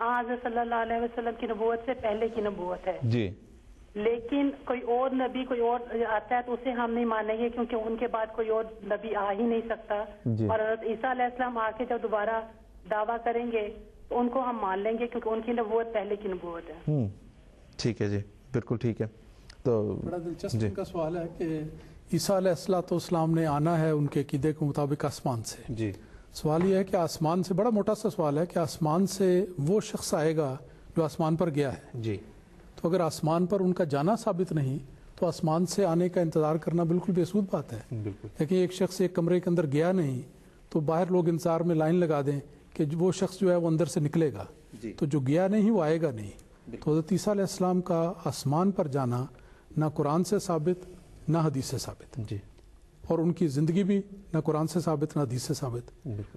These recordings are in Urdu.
حضرت صلی اللہ علیہ وسلم کی نبوت سے پہلے کی نبوت ہے جی، لیکن کوئی اور نبی کوئی اور آتا ہے تو اسے ہم نہیں مانیں گے کیونکہ ان کے بعد کوئی اور نبی آ ہی نہیں سکتا. اور حضرت عیسیٰ علیہ السلام آ کے جب دوبارہ دعویٰ کریں گے تو ان کو ہم مان لیں گے کیونکہ ان کی نبوت پہلے کی نبوت ہے. ٹھیک ہے جی، بالکل ٹھیک ہے. تو بڑا دلچسپ ان کا سوال ہے کہ عیسیٰ علیہ السلام نے آنا ہے ان کے عقیدے کے مطابق آسمان سے. جی، سوال یہ ہے کہ آسمان سے، بڑا موٹا سا سوال ہے کہ آسمان سے وہ شخص آئے گا جو آسمان پر گیا ہے. جی، تو اگر آسمان پر ان کا جانا ثابت نہیں تو آسمان سے آنے کا انتظار کرنا بالکل بے سود بات ہے. بالکل. لیکن ایک شخص ایک کمرے کے اندر گیا نہیں تو باہر لوگ انتظار میں لائن لگا دیں کہ وہ شخص جو ہے وہ اندر سے نکلے گا. تو جو گیا نہیں وہ آئے گا نہیں. تو حضرت عیسیٰ علیہ السلام کا آسمان پر جانا نہ قرآن سے ثابت نہ حدیث سے ثابت. جی، اور ان کی زندگی بھی نہ قرآن سے ثابت نہ حدیث سے ثابت.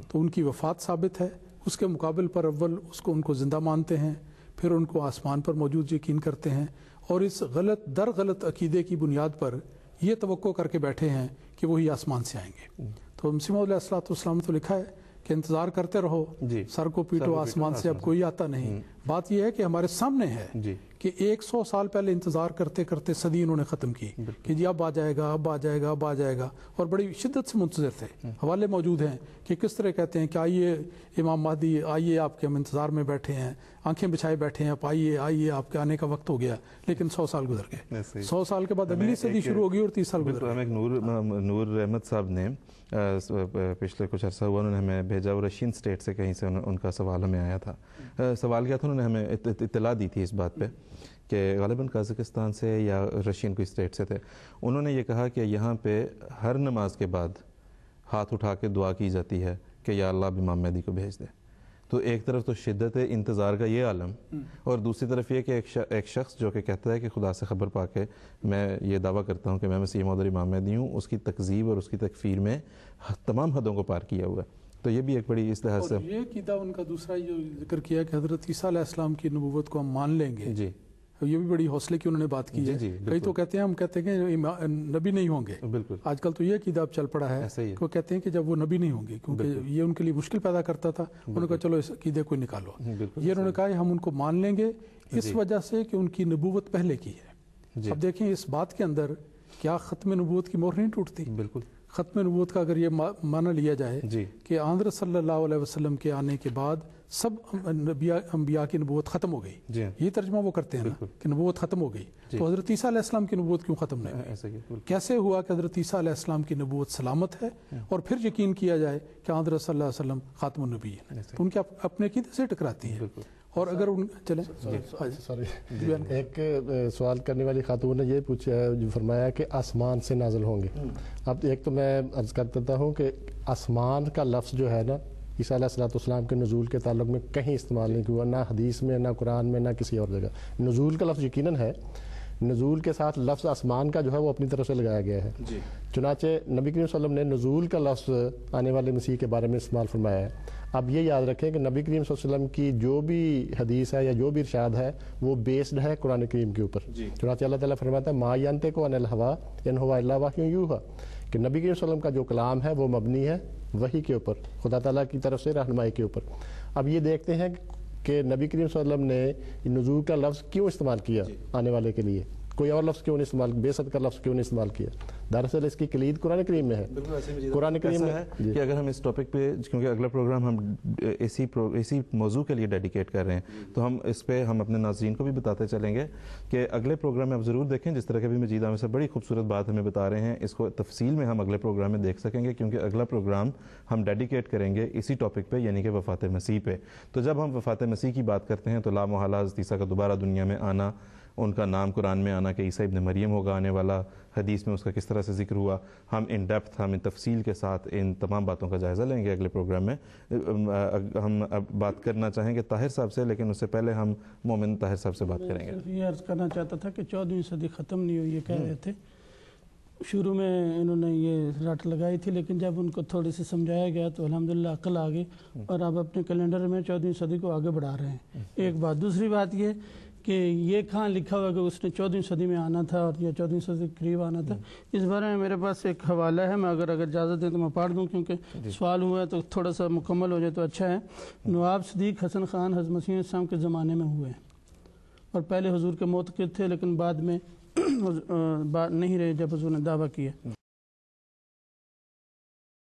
تو ان کی وفات ثابت ہے. اس کے مقابل پر اول ان کو زندہ مانتے ہیں، پھر ان کو آسمان پر موجود یقین کرتے ہیں، اور اس غلط عقیدے کی بنیاد پر یہ توقع کر کے بیٹھے ہیں کہ وہی آسمان سے آئیں گے. تو مسیح موعود علیہ السلام تو لکھا ہے کہ انتظار کرتے رہو، سر کو پیٹو، آسمان سے اب کوئی آتا نہیں. بات یہ ہے کہ ہمارے سامنے ہے کہ 100 سال پہلے انتظار کرتے کرتے صدی انہوں نے ختم کی کہ جی اب آ جائے گا، اب آ جائے گا، اب آ جائے گا، اور بڑی شدت سے منتظر تھے. حوالے موجود ہیں کہ کس طرح کہتے ہیں کہ آئیے امام مہدی، آئیے آپ کے ہم انتظار میں بیٹھے ہیں، آنکھیں بچھائے بیٹھے ہیں، آپ آئیے آئیے آپ کے آنے کا وقت ہو گیا. لیکن 100 سال گزر گئے. 100 سال کے بعد اگلی صدی شروع ہوگی اور 30 سال گزر گئے. ہمیں نور احمد صاحب نے پچھلے کچھ عرصہ ہوا، انہوں نے ہمیں بھیجا، اور رشین اسٹیٹ سے کہیں سے ان کا سوال ہمیں آیا تھا. سوال کیا تھا، انہوں نے ہمیں اطلاع دی تھی اس بات پہ کہ غالباً قازقستان سے یا رشین کوئی اسٹیٹ سے تھے. انہوں نے یہ کہا کہ یہاں پہ ہر نماز کے بعد ہاتھ اٹھا کے دعا کی جاتی ہے کہ یا اللہ اب امام مہدی کو بھیج دے. تو ایک طرف تو شدت انتظار کا یہ عالم، اور دوسری طرف یہ کہ ایک شخص جو کہ کہتا ہے کہ خدا سے خبر پا کے میں یہ دعویٰ کرتا ہوں کہ میں مسیح موعود اور امام مہدی ہوں، اس کی تکذیب اور اس کی تکفیر میں تمام حدوں کو پار کیا ہوا ہے. تو یہ بھی ایک بڑی اس لحاظ سے یہ عقیدہ ان کا دوسرا جو ذکر کیا کہ حضرت عیسیٰ علیہ السلام کی نبوت کو ہم مان لیں گے. جی، یہ بھی بڑی حوصلے کی انہوں نے بات کی ہے. کئی تو کہتے ہیں ہم کہتے ہیں کہ نبی نہیں ہوں گے. بالکل. آج کل تو یہ عقیدہ اب چل پڑا ہے کہ وہ کہتے ہیں کہ جب وہ نبی نہیں ہوں گے، کیونکہ یہ ان کے لیے مشکل پیدا کرتا تھا. انہوں نے کہا چلو اس عقیدے کو نکالو. یہ انہوں نے کہا ہم ان کو مان لیں گے اس وجہ سے کہ ان کی نبوت پہلے کی ہے. اب دیکھیں اس بات کے اندر کیا ختم نبوت کی مہر نہیں ٹوٹتی؟ بالکل. ختم نبوت کا اگر یہ معنی لیا جائے کہ حضرت صلی اللہ علیہ وسلم کے آنے کے بعد سب انبیاء کی نبوت ختم ہو گئی، یہ ترجمہ وہ کرتے ہیں نا کہ نبوت ختم ہو گئی. تو حضرت عیسیٰ علیہ السلام کی نبوت کیوں ختم نہیں ہوئی؟ کیسے ہوا کہ حضرت عیسیٰ علیہ السلام کی نبوت سلامت ہے اور پھر یقین کیا جائے کہ حضرت صلی اللہ علیہ وسلم خاتم النبی ہے؟ تو ان کے اپنے عقیدے سے ٹکراتی ہے. اور اگر چلیں ایک سوال کرنے والی خاتون نے یہ پوچھا، جو فرمایا کہ آسمان سے نازل ہوں گے. اب ایک تو میں عرض کر دیتا ہوں کہ آسمان کا لفظ جو ہے نا عیسیٰ علیہ السلام کے نزول کے تعلق میں کہیں استعمال نہیں ہوا، نہ حدیث میں، نہ قرآن میں، نہ کسی اور جگہ. نزول کا لفظ یقیناً ہے، نزول کے ساتھ لفظ آسمان کا جو ہے وہ اپنی طرف سے لگایا گیا ہے. چنانچہ نبی کریم صلی اللہ علیہ وسلم نے نزول کا لفظ آنے والے مسیح کے بارے میں استعمال فرمایا ہے. اب یہ یاد رکھیں کہ نبی کریم صلی اللہ علیہ وسلم کی جو بھی حدیث ہے یا جو بھی ارشاد ہے وہ بیسڈ ہے قرآن کریم کے اوپر. چنانچہ اللہ تعالیٰ فرماتا ہے ما ینطق عن الہویٰ ان ہوا الا وحی یوحیٰ، کہ نبی کریم صلی اللہ علیہ وسلم کا جو کلام ہے وہ مبنی ہے وحی کے اوپر، خدا تعالیٰ کی طرف سے رہنمائی کے اوپر. اب یہ دیکھتے ہیں کہ نبی کریم صلی اللہ علیہ وسلم نے نزول کا لفظ کیوں استعمال کیا آنے والے کے لیے، کوئی اور لفظ کیوں نہیں استعمال، بیست کا لفظ کیوں نہیں استعمال کیا؟ دراصل اس کی کلید قرآن کریم میں ہے. قرآن کریم میں ہے کہ اگر ہم اس ٹاپک پہ، کیونکہ اگلا پروگرام ہم اسی موضوع کے لیے ڈیڈیکیٹ کر رہے ہیں، تو ہم اس پہ ہم اپنے ناظرین کو بھی بتاتے چلیں گے کہ اگلے پروگرام میں آپ ضرور دیکھیں. جس طرح کے بھی مجید عامر صاحب بڑی خوبصورت بات ہمیں بتا رہے ہیں، اس کو تفصیل میں ہم اگلے پروگرام میں دیکھ سکیں گے، کیونکہ اگلا پروگرام ہم ڈیڈیکیٹ کریں گے اسی ٹاپک پہ، یعنی کہ وفات مسیح پہ. تو جب ہم وفات مسیح کی بات کرتے ہیں تو لا محالہ حضرت عیسیٰ کا دوبارہ دنیا میں آنا، ان کا نام قرآن میں آنا کہ عیسیٰ ابن مریم ہوگا آنے والا، حدیث میں اس کا کس طرح سے ذکر ہوا، ہم ان ڈیپتھ، ہم ان تفصیل کے ساتھ ان تمام باتوں کا جائزہ لیں گے اگلے پروگرام میں. ہم اب بات کرنا چاہیں گے طاہر صاحب سے، لیکن اس سے پہلے ہم مومن طاہر صاحب سے بات کریں گے. یہ عرض کرنا چاہتا تھا کہ 14ویں صدی ختم نہیں ہوئی، یہ کہہ رہے تھے. شروع میں انہوں نے یہ رٹ لگائی تھی، لیکن جب ان کو تھوڑی سی سمجھایا گیا تو الحمدللہ عقل آ گئی اور اب اپنے کیلنڈر میں 14ویں صدی کو آگے بڑھا رہے ہیں. ایک بات. دوسری بات یہ کہ یہ کہاں لکھا ہوا کہ اس نے 14ویں صدی میں آنا تھا اور یا 14ویں صدی کے قریب آنا تھا. اس بارے میں میرے پاس ایک حوالہ ہے, میں اگر اجازت دیں تو میں پڑھ دوں, کیونکہ سوال ہوا ہے تو تھوڑا سا مکمل ہو جائے تو اچھا ہے. نواب صدیق حسن خان حضرت مسیح السلام کے زمانے میں ہوئے اور پہلے حضور کے معتقد تھے, لیکن بعد میں نہیں رہے جب حضور نے دعویٰ کیا.